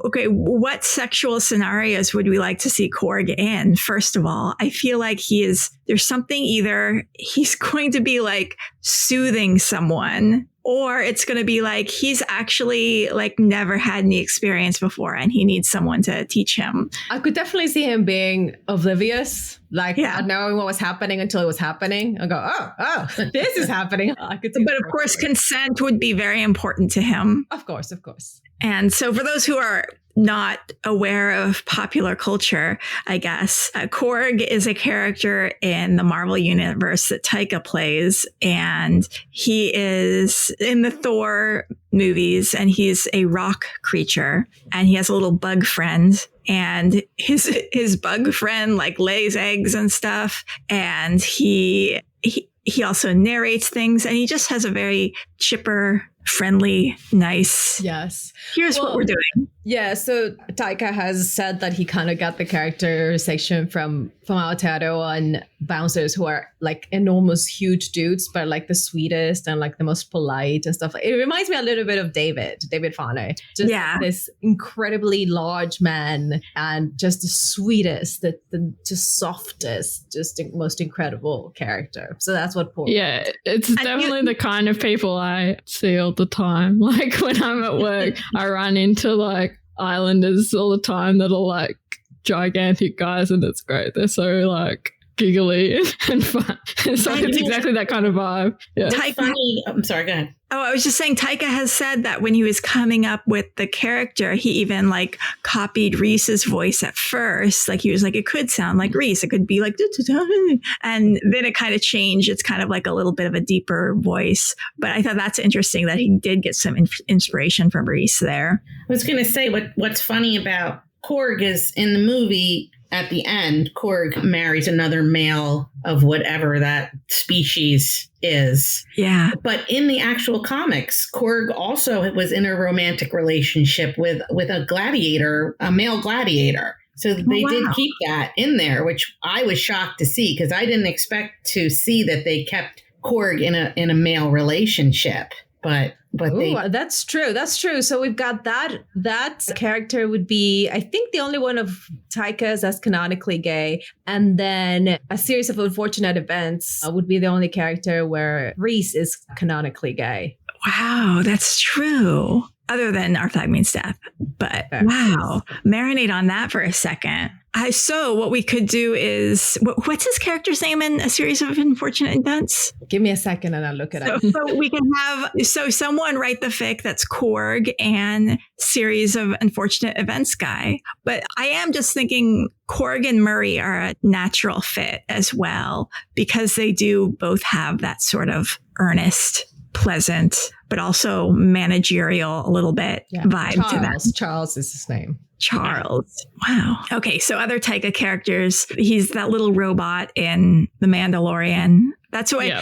okay, what sexual scenarios would we like to see Korg in? First of all, I feel like there's something, either he's going to be like soothing someone, or it's going to be like he's actually like never had any experience before and he needs someone to teach him. I could definitely see him being oblivious, like not knowing what was happening until it was happening. I go, oh, this is happening. I could see. But of course, consent would be very important to him. Of course. And so for those who are not aware of popular culture, I guess, Korg is a character in the Marvel Universe that Taika plays, and he is in the Thor movies, and he's a rock creature, and he has a little bug friend, and his bug friend like lays eggs and stuff, and he also narrates things, and he just has a very chipper, friendly, nice. Yes. Here's what we're doing. Yeah. So Taika has said that he kind of got the characterization from Aotearoa and bouncers, who are like enormous, huge dudes, but like the sweetest and like the most polite and stuff. It reminds me a little bit of David Fano. Just this incredibly large man and just the sweetest, the just softest, just the most incredible character. So that's what Paul. Yeah, it's definitely the kind of people I see all the time. Like when I'm at work, I run into like Islanders all the time that are like gigantic guys, and it's great. They're so like giggly and fun. So it's exactly that kind of vibe. Yeah. I'm sorry, go ahead. Oh, I was just saying, Taika has said that when he was coming up with the character, he even like copied Rhys's voice at first. Like he was like, it could sound like Rhys. It could be like, and then it kind of changed. It's kind of like a little bit of a deeper voice. But I thought that's interesting that he did get some inspiration from Rhys there. I was going to say what's funny about Korg is in the movie, at the end, Korg marries another male of whatever that species is. Yeah. But in the actual comics, Korg also was in a romantic relationship with a gladiator, a male gladiator. So they did keep that in there, which I was shocked to see, because I didn't expect to see that they kept Korg in a male relationship. But that's true. That's true. So we've got that character would be, I think, the only one of Taika's that's canonically gay. And then a series of unfortunate events would be the only character where Rhys is canonically gay. Wow, that's true. Other than Our Flag Means Death. But wow, marinate on that for a second. So what we could do is, what's his character's name in A Series of Unfortunate Events? Give me a second and I'll look it up. So we can have, someone write the fic that's Korg and Series of Unfortunate Events guy. But I am just thinking Korg and Murray are a natural fit as well, because they do both have that sort of earnest, pleasant, but also managerial a little bit vibe to them. Charles is his name. Charles. Wow. Okay, so other Taika characters. He's that little robot in The Mandalorian. That's why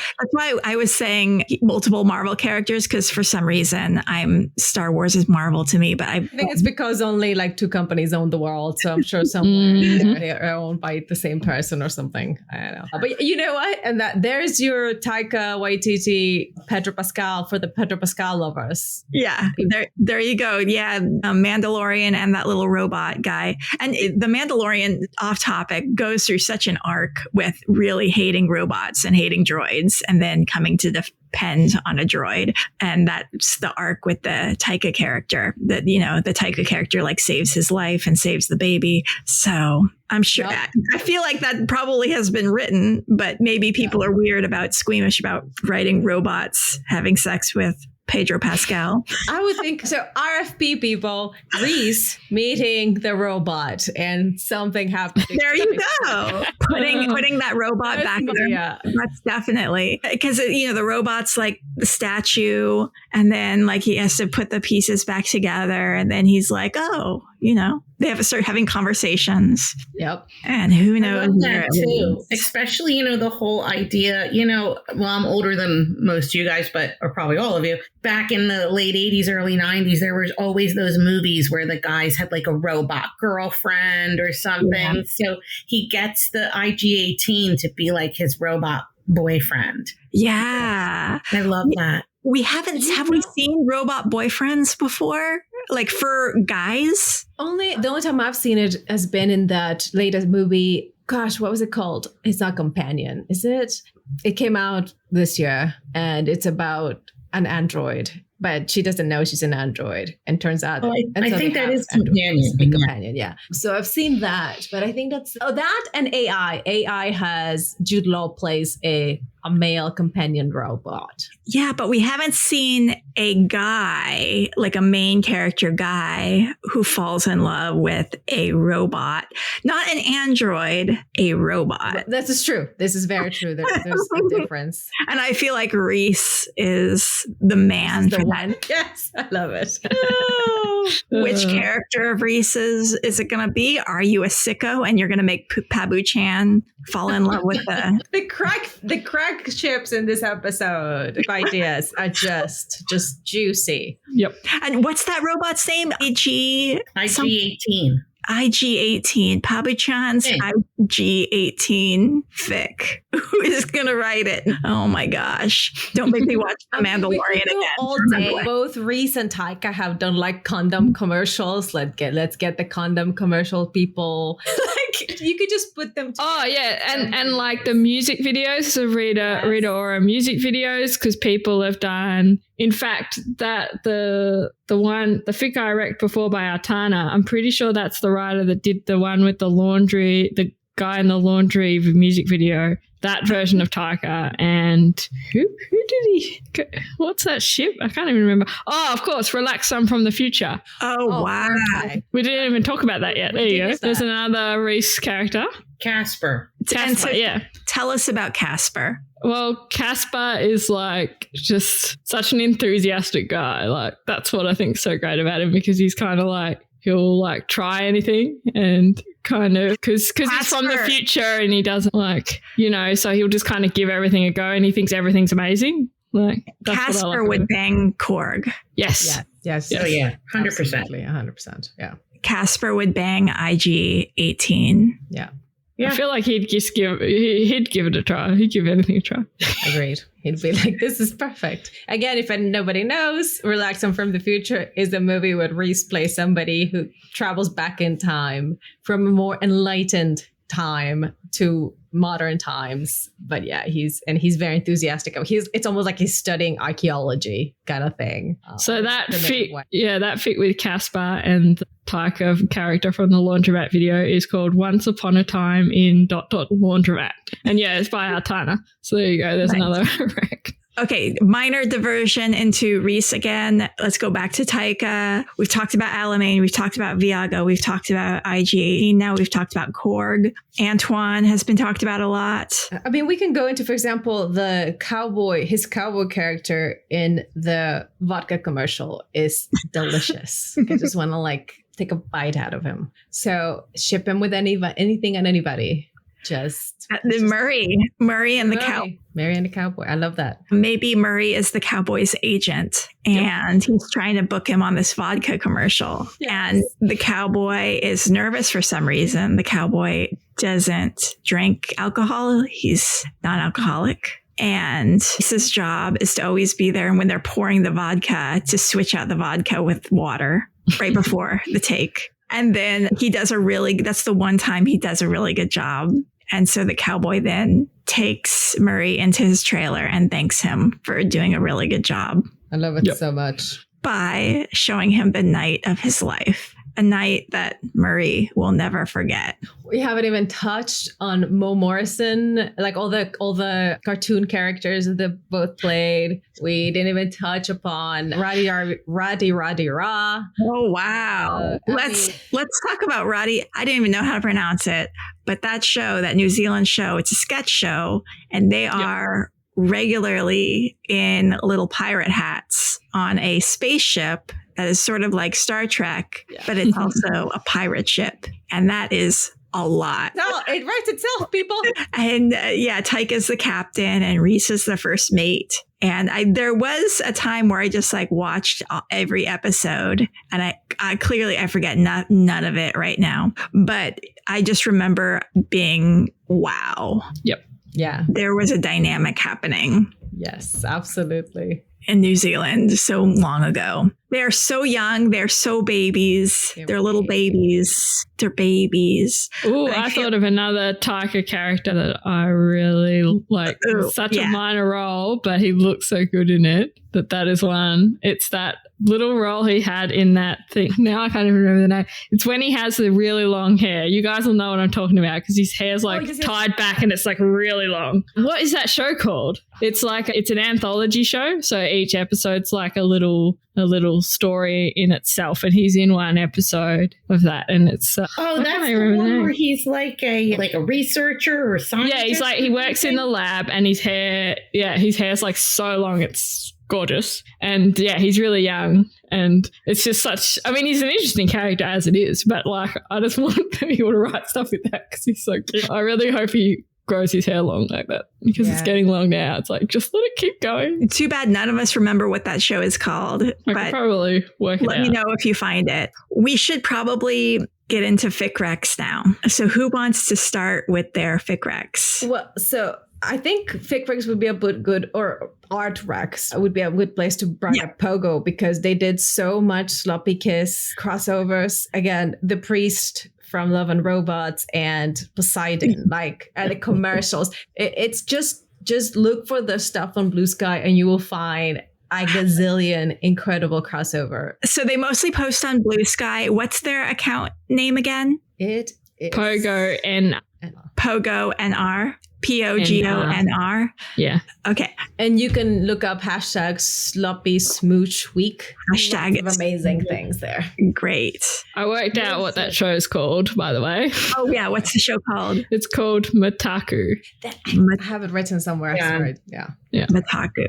I was saying multiple Marvel characters, because for some reason Star Wars is Marvel to me, but I think it's because only like two companies own the world. So I'm sure somewhere they're owned by the same person or something. I don't know. But you know what? And there's your Taika Waititi Pedro Pascal for the Pedro Pascal lovers. Yeah, there you go. Yeah, Mandalorian and that little robot guy. And the Mandalorian, off topic, goes through such an arc with really hating robots and hating droids, and then coming to depend on a droid. And that's the arc with the Taika character, that, the Taika character like saves his life and saves the baby. So I'm sure I feel like that probably has been written, but maybe people are squeamish about writing robots having sex with Pedro Pascal. I would think so. RFP people, Rhys meeting the robot and something happening. There you go. Putting that robot back there. Yeah. That's definitely, because the robot's like the statue, and then like he has to put the pieces back together, and then he's like, oh, They have to start having conversations. Yep. And who knows? I love that too. Especially, the whole idea, well, I'm older than most of you guys, or probably all of you. Back in the late 80s, early 90s, there was always those movies where the guys had like a robot girlfriend or something. Yeah. So he gets the IG-18 to be like his robot boyfriend. Yeah. I love that. Have we seen robot boyfriends before? Like for guys? The only time I've seen it has been in that latest movie. Gosh, what was it called? It's not Companion, is it? It came out this year and it's about an android, but she doesn't know she's an android. And turns out I think that is Companion. Yeah. So I've seen that, but I think that's that and AI. AI has Jude Law plays a male companion robot. Yeah, but we haven't seen a guy, like a main character guy, who falls in love with a robot. Not an android, a robot. This is true. This is very true. There's a difference. And I feel like Rhys is the man for that. Yes, I love it. Which character of Rhys is it going to be? Are you a sicko and you're going to make Pabu-chan fall in love with the crack chips in this episode of ideas are just juicy. Yep. And what's that robot's name? IG-18. IG-18. Pabu-chan's IG-18 fic. Who is going to write it? Oh my gosh. Don't make me watch The Mandalorian again. All day. Both Rhys and Taika have done like condom commercials. Let's get the condom commercial people. Like you could just put them together. Oh yeah, and like the music videos, so Rita Ora music videos, because people have done. In fact, that the fic I wrecked before by Artana, I'm pretty sure that's the writer that did the one with the laundry, the guy in the laundry music video. That version of Taika. And who did he? What's that ship? I can't even remember. Oh, of course, Relax Some from the Future. Oh wow. Okay. We didn't even talk about that yet. There you go. There's another Rhys character. Casper, yeah. Tell us about Casper. Well, Casper is like just such an enthusiastic guy. Like that's what I think's so great about him, because he's kind of like, he'll like try anything and kind of because he's from the future and he doesn't like, so he'll just kind of give everything a go and he thinks everything's amazing. Like Casper would bang Korg. Yes. Yes. Oh yeah, 100%. 100%. Yeah. Casper would bang IG-18. Yeah. I feel like he'd give it a try. He'd give anything a try. Agreed. He'd be like, this is perfect. Again, if nobody knows, Relax Some from the Future is a movie where Rhys plays somebody who travels back in time from a more enlightened time to modern times. But yeah, he's very enthusiastic. It's almost like he's studying archaeology kind of thing. So that fit with Casper and the Taika character from the laundromat video is called Once Upon a Time in ... Laundromat. And yeah, it's by Artana. So there you go. There's another rec. Okay, minor diversion into Rhys again. Let's go back to Taika. We've talked about Alamein. We've talked about Viago. We've talked about IG-18. Now we've talked about Korg. Antoine has been talked about a lot. I mean, we can go into, for example, his cowboy character in the vodka commercial is delicious. I just want to take a bite out of him. So ship him with anything and anybody. Murray and the cow. Murray and the cowboy. I love that. Maybe Murray is the cowboy's agent and he's trying to book him on this vodka commercial. Yes. And the cowboy is nervous for some reason. The cowboy doesn't drink alcohol. He's non-alcoholic. And his job is to always be there. And when they're pouring the vodka, to switch out the vodka with water right before the take. And then that's the one time he does a really good job. And so the cowboy then takes Murray into his trailer and thanks him for doing a really good job. I love it so much. By showing him the night of his life. A night that Murray will never forget. We haven't even touched on Mo Morrison, like all the cartoon characters that they both played. We didn't even touch upon Roddy Ra. Oh wow! Let's talk about Roddy. I didn't even know how to pronounce it, but that show, that New Zealand show, it's a sketch show, and they are regularly in little pirate hats on a spaceship that is sort of like Star Trek, but it's also a pirate ship. And that is a lot. No, it writes itself, people. And Taika's the captain and Rhys is the first mate. And there was a time where I just like watched every episode, and I clearly forget none of it right now. But I just remember being, wow. Yep. Yeah. There was a dynamic happening. Yes, absolutely. In New Zealand so long ago. They're so young. They're so babies. They're little babies. They're babies. Ooh, I thought of another Taika character that I really like. Such a minor role, but he looks so good in it. That is one. It's that little role he had in that thing. Now I can't even remember the name. It's when he has the really long hair. You guys will know what I'm talking about because his hair's like tied back and it's like really long. What is that show called? It's an anthology show. So each episode's like a little story in itself, and he's in one episode of that, and it's that's the one where he's like a researcher or scientist. Yeah, he's like he works in the lab, and his hair's like so long, it's gorgeous, and he's really young, and it's just such. I mean, he's an interesting character as it is, but like I just want people to write stuff with that because he's so cute. I really hope he grows his hair long like that because it's getting long now. It's like, just let it keep going. Too bad none of us remember what that show is called. I could probably work it out. Let me know if you find it. We should probably get into fic recs now. So who wants to start with their fic recs? Well, so I think fic recs would be a good, or art recs would be a good place to bring up Pogo, because they did so much sloppy kiss crossovers. Again, the priest from Love and Robots and Poseidon, like at the commercials. It's just look for the stuff on Blue Sky and you will find a gazillion incredible crossover. So they mostly post on Blue Sky. What's their account name again? It is Pogo NR. POGONR. Yeah. Okay. And you can look up hashtag sloppy smooch week. Hashtag lots of amazing things there. Great. I worked out what that show is called, by the way. Oh yeah, what's the show called? It's called Mataku. I have it written somewhere. Yeah. Mataku.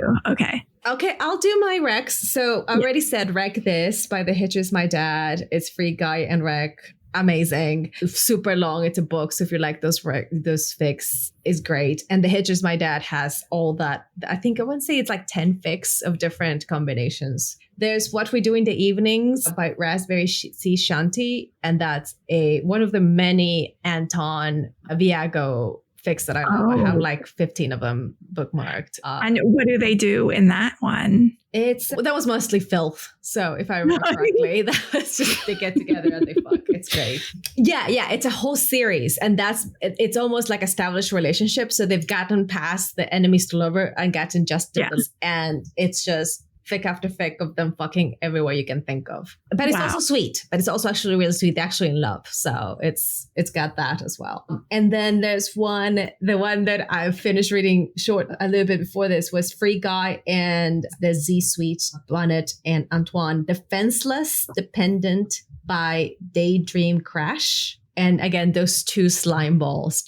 Okay, I'll do my recs. So I already said Rec This by The Hitcher's My Dad. It's Free Guy and Rec. Amazing. Super long. It's a book. So if you like those fics, is great. And The Hitcher's My Dad has all that. I think I want to say it's like 10 fics of different combinations. There's What We Do in the Evenings by Raspberryseashanty. And that's one of the many Anton Viago fics that I love. I have like 15 of them bookmarked. And what do they do in that one? That was mostly filth. So if I remember correctly, that was just they get together and they fuck. It's great. Yeah. It's a whole series, and it's almost like established relationship. So they've gotten past the enemies to lover and gotten justice, and it's just fic after fic of them fucking everywhere you can think of. But it's also sweet. But it's also actually really sweet. They're actually in love. So it's got that as well. And then there's the one that I finished reading short a little bit before this was Free Guy and the Z Suite, Bonnet and Antoine. Defenseless Dependent by Daydreamcrash. And again, those two slime balls,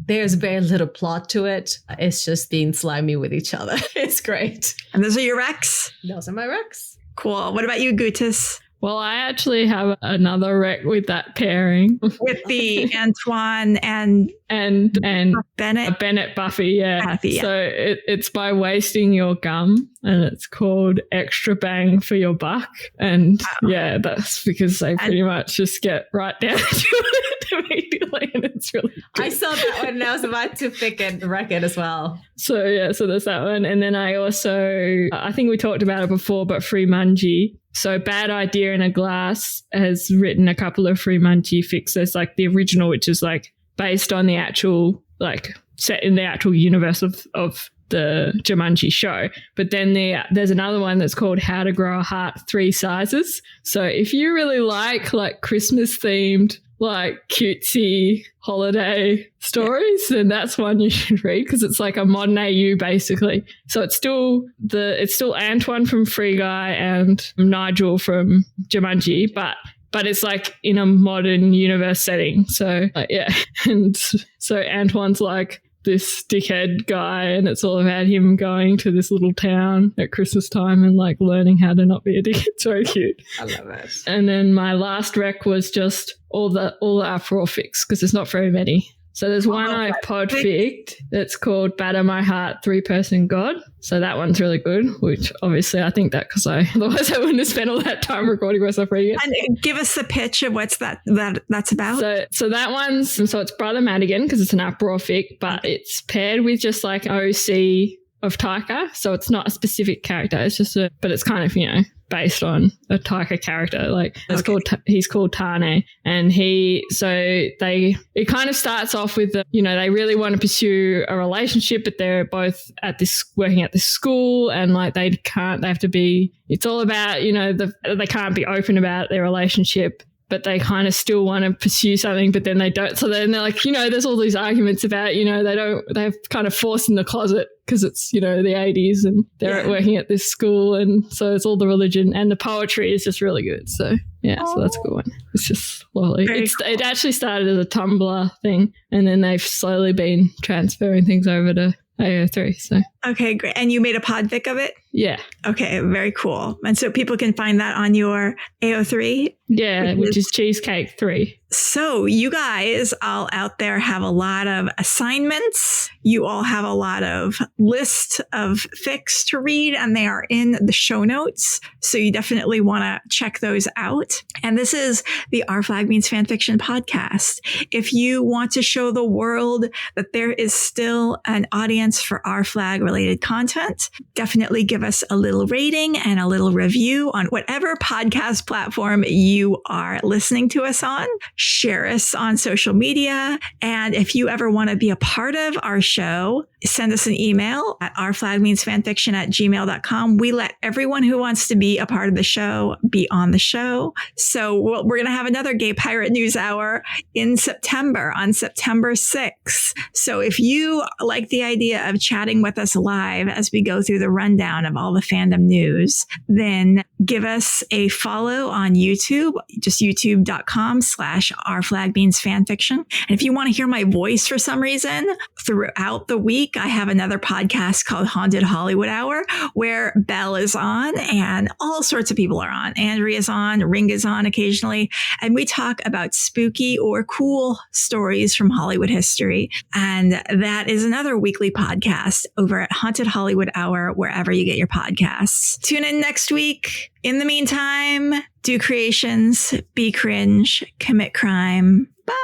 there's very little plot to it. It's just being slimy with each other. It's great. And those are your recs? Those are my recs. Cool. What about you, Gutis? Well, I actually have another rec with that pairing. With the Antoine and Bennett Buffy, yeah. Buffy, yeah. So it's by Wasting Your Gum, and it's called Extra Bang for Your Buck. And that's because they pretty much just get right down to it immediately, and it's really good. I saw that one and I was about to pick it, wreck it as well. So there's that one. And then I think we talked about it before, but Freemanji. So Bad Idea in a Glass has written a couple of Freemanji fics. There's like the original, which is like based on the actual, like set in the actual universe of the Jumanji show. But then there's another one that's called How to Grow a Heart 3 Sizes. So if you really like Christmas themed, like cutesy holiday stories, then that's one you should read because it's like a modern AU basically. So it's still Antoine from Free Guy and Nigel from Jumanji, but it's like in a modern universe setting. So and so Antoine's like this dickhead guy, and it's all about him going to this little town at Christmas time and like learning how to not be a dickhead. It's very cute. I love it. And then my last rec was just all the Uproar fics, because there's not very many. So there's one I podficked that's called Batter My Heart 3-Person God. So that one's really good, which obviously I think that because otherwise I wouldn't have spent all that time recording myself reading it. And give us the pitch of what's that's about. So that one's, so it's Brother Madigan because it's an Uproar fic, but it's paired with just like OC of Taika. So it's not a specific character. It's just but it's kind of, based on a Taika character. Like he's called Tane, and it kind of starts off with they really want to pursue a relationship, but they're both working at this school, and like they have to be, it's all about, they can't be open about their relationship, but they kind of still want to pursue something, but then they don't. So then they're like, there's all these arguments about, they're kind of forced in the closet because it's, the 80s and they're working at this school. And so it's all the religion, and the poetry is just really good. So yeah, so that's a good one. It's just lovely. It actually started as a Tumblr thing, and then they've slowly been transferring things over to AO3. So okay, great. And you made a podfic of it? Yeah. Okay, very cool. And so people can find that on your AO3? Yeah, which is Cheesecake 3. So you guys all out there have a lot of assignments. You all have a lot of list of fics to read, and they are in the show notes. So you definitely want to check those out. And this is the Our Flag Means Fanfiction podcast. If you want to show the world that there is still an audience for Our Flag related content, definitely give us a little rating and a little review on whatever podcast platform you are listening to us on. Share us on social media. And if you ever want to be a part of our show, send us an email at ourflagmeansfanfiction@gmail.com. We let everyone who wants to be a part of the show be on the show. So we're going to have another Gay Pirate News Hour in September, on September 6th. So if you like the idea of chatting with us live as we go through the rundown of all the fandom news, then give us a follow on YouTube, just youtube.com/ourflagmeansfanfiction. And if you want to hear my voice for some reason throughout the week, I have another podcast called Haunted Hollywood Hour, where Belle is on and all sorts of people are on. Andrea's on, Ring is on occasionally, and we talk about spooky or cool stories from Hollywood history. And that is another weekly podcast over at Haunted Hollywood Hour, wherever you get your podcasts. Tune in next week. In the meantime, do creations, be cringe, commit crime. Bye.